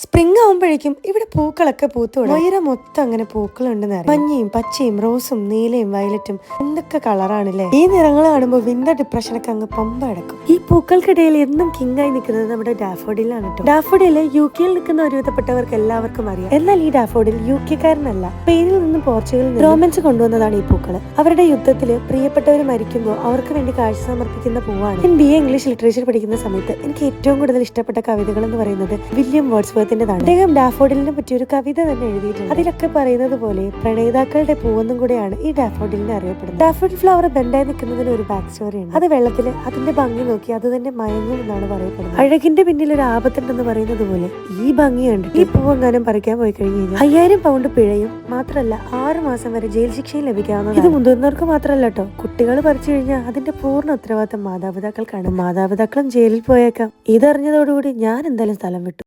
Spring ആവുമ്പോഴേക്കും ഇവിടെ പൂക്കളൊക്കെ പൂത്തോടും. വയറ മൊത്തം അങ്ങനെ പൂക്കളുണ്ടെന്ന് അറിയാം. മഞ്ഞയും പച്ചയും റോസും നീലയും വയലറ്റും എന്തൊക്കെ കളറാണല്ലേ. ഈ നിറങ്ങൾ കാണുമ്പോൾ വിന്റർ ഡിപ്രഷനൊക്കെ അങ്ങ് പമ്പ അടക്കും. ഈ പൂക്കൾക്കിടയിൽ എന്നും കിങ്ങായി നിൽക്കുന്നത് നമ്മുടെ ഡാഫോഡിലാണ് കേട്ടോ. ഡാഫോഡിൽ യു കെയിൽ നിൽക്കുന്ന ഒരുവിധപ്പെട്ടവർക്ക് എല്ലാവർക്കും അറിയാം. എന്നാൽ ഈ ഡാഫോഡിൽ യു കെക്കാരനല്ല, സ്പെയിനിൽ നിന്നും പോർച്ചുഗലിൽ നിന്നും റോമൻസ് കൊണ്ടുവന്നതാണ് ഈ പൂക്കൾ. അവരുടെ യുദ്ധത്തിൽ പ്രിയപ്പെട്ടവർ മരിക്കുമ്പോൾ അവർക്ക് വേണ്ടി കാഴ്ച സമർപ്പിക്കുന്ന പൂവാണ്. ഞാൻ BA ഇംഗ്ലീഷ് ലിറ്ററേച്ചർ പഠിക്കുന്ന സമയത്ത് എനിക്ക് ഏറ്റവും കൂടുതൽ ഇഷ്ടപ്പെട്ട കവിതകൾ എന്ന് പറയുന്നത് വില്യം വേർഡ്സ്വർത്തിന്റേതാണ്. അദ്ദേഹം ഡാഫോഡിലിനെ പറ്റി ഒരു കവിത തന്നെ എഴുതിയിട്ടുണ്ട്. അതിലൊക്കെ പറയുന്നത് പോലെ പ്രണയിതാക്കളുടെ പൂവെന്നും കൂടെയാണ് ഈ ഡാഫോഡിലിനെ അറിയപ്പെടുന്നത്. ഡാഫോഡിൽ ഫ്ലവർ ബെൻഡായി നിൽക്കുന്നതിന് ഒരു ബാക്ക് സ്റ്റോറിയാണ്. അത് വെള്ളത്തിൽ അതിന്റെ ഭംഗി നോക്കി അത് തന്നെ മയങ്ങും എന്നാണ് പറയപ്പെടുന്നത്. അഴകിന്റെ പിന്നിൽ ഒരു ആപത്തുണ്ടെന്ന് പറയുന്നത് പോലെ ഈ ഭംഗി കണ്ടിട്ട് ഈ പൂവെങ്ങാനും പറിക്കാൻ പോയി കഴിഞ്ഞു കഴിഞ്ഞാൽ 5000 പൗണ്ട് പിഴയും മാത്രമല്ല 6 മാസം വരെ ജയിൽ ശിക്ഷയും ലഭിക്കാവുന്നതാണ്. ഇത് മുതിർന്നവർക്ക് മാത്രമല്ല കേട്ടോ, കുട്ടികൾ പറിച്ചു കഴിഞ്ഞാൽ അതിന്റെ പൂർണ്ണ ഉത്തരവാദിത്തം മാതാപിതാക്കൾക്കാണ്. മാതാപിതാക്കളും ജയിലിൽ പോയേക്കാം. ഇതറിഞ്ഞതോടുകൂടി ഞാൻ എന്തായാലും സ്ഥലം വിട്ടു.